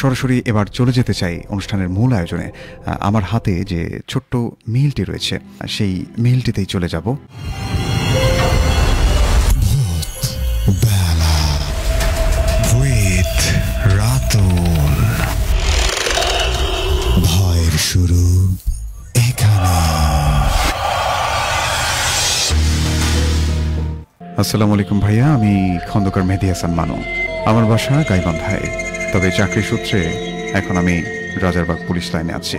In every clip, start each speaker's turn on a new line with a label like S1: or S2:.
S1: সরাসরি এবার চলে যেতে চাই অনুষ্ঠানের মূল আয়োজনে। আমার হাতে যে ছোট্ট মিলটি রয়েছে সেই মিলটিতেই চলে যাব। ভয়ের শুরু এখানে। আসসালামু আলাইকুম ভাইয়া, আমি খন্দকার মেহেদী হাসান মানু। আমার বাসা গাইবান্ধায়, তবে চাকরি সূত্রে এখন আমি রাজারবাগ পুলিশ লাইনে আছি।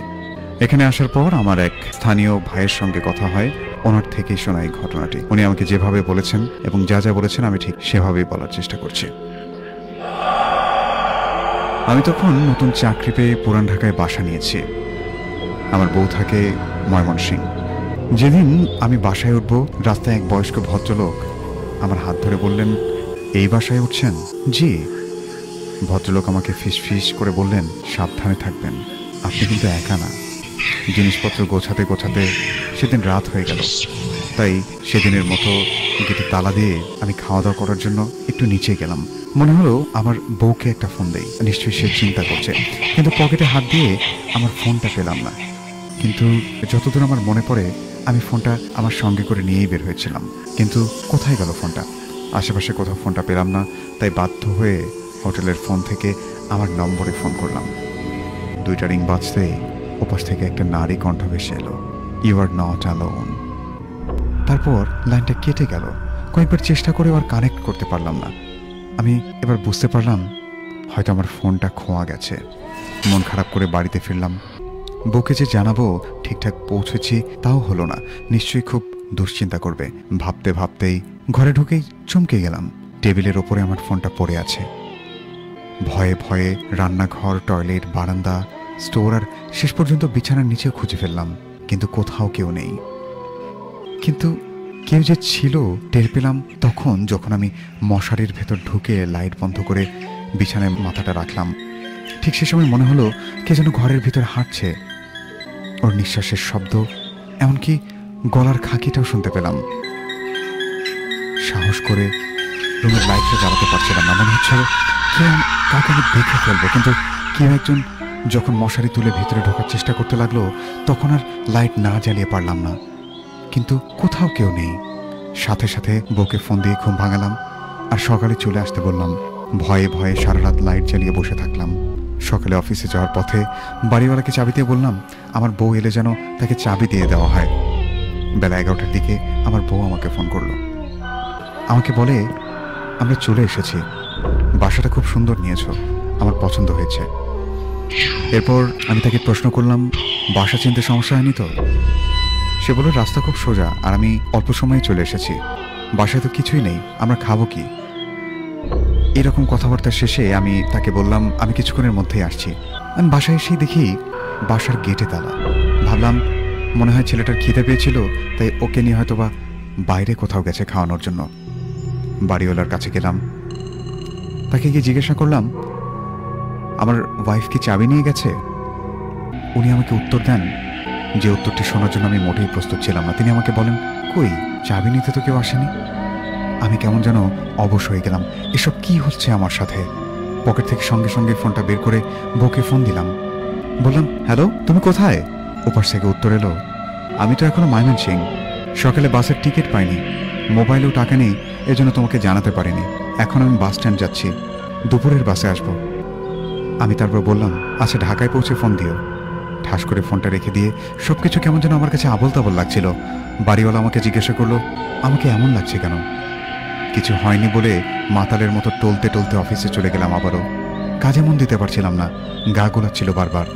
S1: এখানে আসার পর আমার এক স্থানীয় ভাইয়ের সঙ্গে কথা হয়, ওনার থেকেই শোনা এই ঘটনাটি। উনি আমাকে যেভাবে বলেছেন এবং যা যা বলেছেন আমি ঠিক সেভাবেই বলার চেষ্টা করছি। আমি তখন নতুন চাকরি পেয়ে পুরান ঢাকায় বাসা নিয়েছি। আমার বউ থাকে ময়মনসিংহ। যেদিন আমি বাসায় উঠব, রাস্তায় এক বয়স্ক ভদ্রলোক আমার হাত ধরে বললেন, এই বাসায় উঠছেন? জি। ভদ্রলোক আমাকে ফিস করে বললেন, সাবধানে থাকবেন, আপনি কিন্তু একা না। জিনিসপত্র গোছাতে গোছাতে সেদিন রাত হয়ে গেল, তাই সেদিনের মতো গেটে তালা দিয়ে আমি খাওয়া দাওয়া করার জন্য একটু নিচে গেলাম। মনে হলো আমার বউকে একটা ফোন দেই, নিশ্চয়ই সে চিন্তা করছে। কিন্তু পকেটে হাত দিয়ে আমার ফোনটা পেলাম না। কিন্তু যতদূর আমার মনে পড়ে আমি ফোনটা আমার সঙ্গে করে নিয়েই বের হয়েছিলাম। কিন্তু কোথায় গেল ফোনটা? আশেপাশে কোথাও ফোনটা পেলাম না, তাই বাধ্য হয়ে হোটেলের ফোন থেকে আমার নম্বরে ফোন করলাম। 2টা রিং বাজতেই ওপাশ থেকে একটা নারী কণ্ঠ ভেসে এলো, ইউ আর নট অ্যালোন। তারপর লাইনটা কেটে গেল। কয়েকবার চেষ্টা করে আর কানেক্ট করতে পারলাম না। আমি এবার বুঝতে পারলাম হয়তো আমার ফোনটা খোয়া গেছে। মন খারাপ করে বাড়িতে ফিরলাম। বউকে যে জানাবো ঠিকঠাক পৌঁছেছি তাও হলো না, নিশ্চয়ই খুব দুশ্চিন্তা করবে। ভাবতে ভাবতেই ঘরে ঢুকেই চমকে গেলাম, টেবিলের ওপরে আমার ফোনটা পড়ে আছে। ভয়ে ভয়ে রান্নাঘর, টয়লেট, বারান্দা, স্টোর আর শেষ পর্যন্ত বিছানার নিচেও খুঁজে ফেললাম, কিন্তু কোথাও কেউ নেই। কিন্তু কেউ যে ছিল টের পেলাম তখন, যখন আমি মশারির ভেতর ঢুকে লাইট বন্ধ করে বিছানায় মাথাটা রাখলাম। ঠিক সে সময় মনে হলো কে যেন ঘরের ভিতর হাঁটছে। ওর নিঃশ্বাসের শব্দ, এমনকি গলার খাঁকিটাও শুনতে পেলাম। সাহস করে রুমের লাইটটা জ্বালাতে পারছিলাম না। মনে হচ্ছিল কেউ কাউকে আমি দেখে ফেলবো, কিন্তু কেউ একজন যখন মশারি তুলে ভিতরে ঢোকার চেষ্টা করতে লাগলো তখন আর লাইট না জ্বালিয়ে পারলাম না। কিন্তু কোথাও কেউ নেই। সাথে সাথে বউকে ফোন দিয়ে ঘুম ভাঙালাম আর সকালে চলে আসতে বললাম। ভয়ে ভয়ে সারা রাত লাইট জ্বালিয়ে বসে থাকলাম। সকালে অফিসে যাওয়ার পথে বাড়িওয়ালাকে চাবি দিয়ে বললাম আমার বউ এলে যেন তাকে চাবি দিয়ে দেওয়া হয়। বেলা 11টার দিকে আমার বউ আমাকে ফোন করলো। আমাকে বলে, আমরা চলে এসেছি, বাসাটা খুব সুন্দর নিয়েছো, আমার পছন্দ হয়েছে। এরপর আমি তাকে প্রশ্ন করলাম, বাসা চিনতে সমস্যা হয়নি তো? সে বলল, রাস্তা খুব সোজা আর আমি অল্প সময়ে চলে এসেছি, বাসায় তো কিছুই নেই, আমরা খাবো কি? এরকম কথাবার্তা শেষে আমি তাকে বললাম আমি কিছুক্ষণের মধ্যেই আসছি। আমি বাসায় এসেই দেখি বাসার গেটে তালা। ভাবলাম মনে হয় ছেলেটার খিদে পেয়েছিল, তাই ওকে নিয়ে হয়তো বা বাইরে কোথাও গেছে খাওয়ানোর জন্য। বাড়িওয়ালার কাছে গেলাম, তাকে গিয়ে জিজ্ঞাসা করলাম আমার ওয়াইফ কি চাবি নিয়ে গেছে? উনি আমাকে উত্তর দেন যে উত্তরটি শোনার জন্য আমি মোটেই প্রস্তুত ছিলাম না। তিনি আমাকে বলেন, কই, চাবি নিতে তো কেউ আসেনি। আমি কেমন যেন অবশ হয়ে গেলাম, এসব কি হচ্ছে আমার সাথে। পকেট থেকে সঙ্গে সঙ্গে ফোনটা বের করে বউকে ফোন দিলাম। বললাম, হ্যালো, তুমি কোথায়? ওপাশ থেকে উত্তর এলো, আমি তো এখনো ময়মনসিংহ, সকালে বাসের টিকিট পাইনি, মোবাইলেও টাকা নেই, এজন্য তোমাকে জানাতে পারিনি। এখন আমি বাস স্ট্যান্ড যাচ্ছি, দুপুরের বাসে আসবো। আমি তারপর বললাম, আচ্ছা ঢাকায় পৌঁছে ফোন দিও। ঠাস করে ফোনটা রেখে দিয়ে সবকিছু কেমন যেন আমার কাছে আবল তাবল লাগছিল। বাড়িওয়ালা আমাকে জিজ্ঞাসা করলো আমাকে এমন লাগছে কেন। কিছু হয়নি বলে মাতালের মতো টলতে টলতে অফিসে চলে গেলাম। আবারও কাজে মন দিতে পারছিলাম না, গা গোলাচ্ছিল বারবার,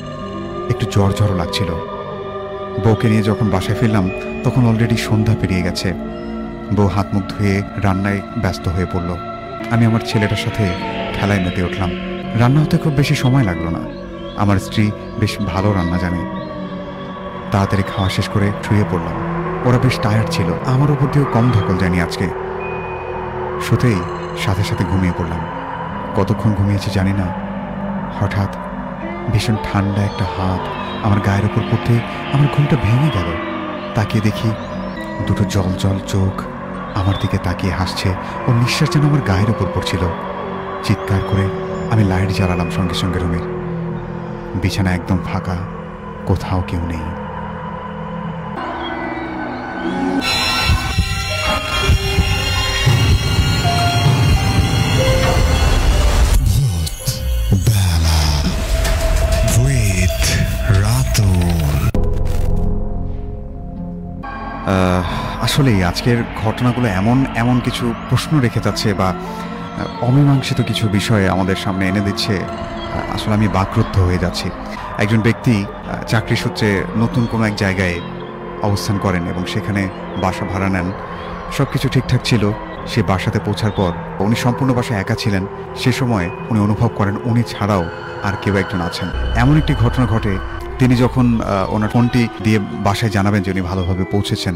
S1: একটু জ্বর জ্বরও লাগছিল। বউকে নিয়ে যখন বাসায় ফিরলাম তখন অলরেডি সন্ধ্যা পেরিয়ে গেছে। বউ হাত মুখ ধুয়ে রান্নায় ব্যস্ত হয়ে পড়ল। আমি আমার ছেলেটার সাথে খেলায় মেতে উঠলাম। রান্না হতে খুব বেশি সময় লাগলো না। আমার স্ত্রী বেশ ভালো রান্না জানে। তাড়াতাড়ি খাওয়া শেষ করে শুয়ে পড়লাম। ওরা বেশ টায়ার্ড ছিল, আমার উপর দিয়েও কম ধকল যায়নি আজকে। শুতেই সাথে সাথে ঘুমিয়ে পড়লাম। কতক্ষণ ঘুমিয়েছি জানি না, হঠাৎ ভীষণ ঠান্ডা একটা হাত আমার গায়ের উপর পড়তে আমার ঘুমটা ভেঙে গেল। তাকিয়ে দেখি দুটো জল জল চোখ আমার দিকে তাকিয়ে হাসছে, ও নিঃশ্বাস যেন আমার গায়ের উপর পড়ছিল। চিৎকার করে আমি লাইট জ্বালালাম সঙ্গে সঙ্গে রুমের। বিছানা একদম ফাঁকা, কোথাও কেউ নেই। আসলেই আজকের ঘটনাগুলো এমন কিছু প্রশ্ন রেখে যাচ্ছে বা অমীমাংসিত কিছু বিষয় আমাদের সামনে এনে দিচ্ছে, আসলে আমি বাকরুদ্ধ হয়ে যাচ্ছি। একজন ব্যক্তি চাকরি সূত্রে নতুন কোনো এক জায়গায় অবস্থান করেন এবং সেখানে বাসা ভাড়া নেন। সব কিছু ঠিকঠাক ছিল। সে বাসাতে পৌঁছার পর উনি সম্পূর্ণ বাসায় একা ছিলেন। সে সময় উনি অনুভব করেন উনি ছাড়াও আর কেউ একজন আছেন। এমন একটি ঘটনা ঘটে, তিনি যখন ওনার ফোনটি দিয়ে বাসায় জানাবেন যে উনি ভালোভাবে পৌঁছেছেন,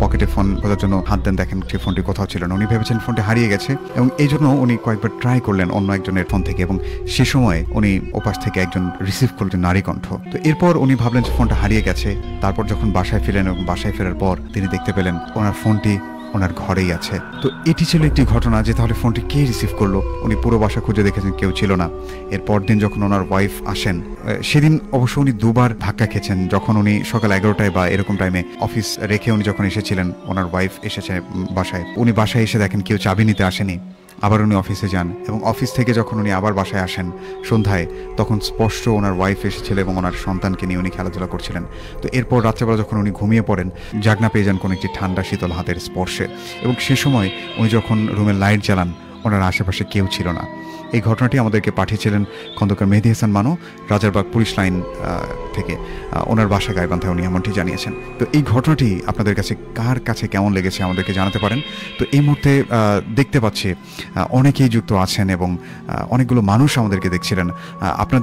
S1: পকেটে ফোন খোঁজার জন্য হাত দেন, দেখেন যে ফোনটি কোথাও ছিল না। উনি ভেবেছেন ফোনটি হারিয়ে গেছে এবং এই জন্য উনি কয়েকবার ট্রাই করলেন অন্য একজনের ফোন থেকে, এবং সে সময় উনি ওপাশ থেকে একজন রিসিভ করলেন নারী কণ্ঠ। তো এরপর উনি ভাবলেন যে ফোনটা হারিয়ে গেছে। তারপর যখন বাসায় ফিরলেন এবং বাসায় ফেরার পর তিনি দেখতে পেলেন ওনার ফোনটি ওনার ঘরেই আছে। তো এটি ছিল একটি ঘটনা যে তাহলে ফোনটি কে রিসিভ করলো। উনি পুরো বাসা খুঁজে দেখেছেন, কেউ ছিল না। এরপর দিন যখন ওনার ওয়াইফ আসেন, সেদিন অবশ্য উনি দুবার ধাক্কা খেয়েছেন। যখন উনি সকাল 11টায় বা এরকম টাইমে অফিস রেখে উনি যখন এসেছিলেন, ওনার ওয়াইফ এসেছে বাসায়, উনি বাসায় এসে দেখেন কেউ চাবি নিতে আসেনি। আবার উনি অফিসে যান এবং অফিস থেকে যখন উনি আবার বাসায় আসেন সন্ধ্যায়, তখন স্পষ্ট ওনার ওয়াইফ এসেছিল এবং ওনার সন্তানকে নিয়ে উনি খেলাধুলা করছিলেন। তো এরপর রাত্রেবেলা যখন উনি ঘুমিয়ে পড়েন, জাগনা পেয়ে যান কোনো একটি ঠান্ডা শীতল হাতের স্পর্শে, এবং সে সময় উনি যখন রুমের লাইট জ্বালান, ওনার আশেপাশে কেউ ছিল না। এই ঘটনাটি আমাদেরকে পাঠিয়েছিলেন খন্দকার মেহেদী হাসান মানু, রাজারবাগ পুলিশ লাইন থেকে। ওনার বাসা গাইবান্ধায়, উনি এমনটি জানিয়েছেন। তো এই ঘটনাটি আপনাদের কাছে কার কাছে কেমন লেগেছে আমাদেরকে জানাতে পারেন। তো এই মুহূর্তে দেখতে পাচ্ছি অনেকেই যুক্ত আছেন এবং অনেকগুলো মানুষ আমাদেরকে দেখছিলেন। আপনাদের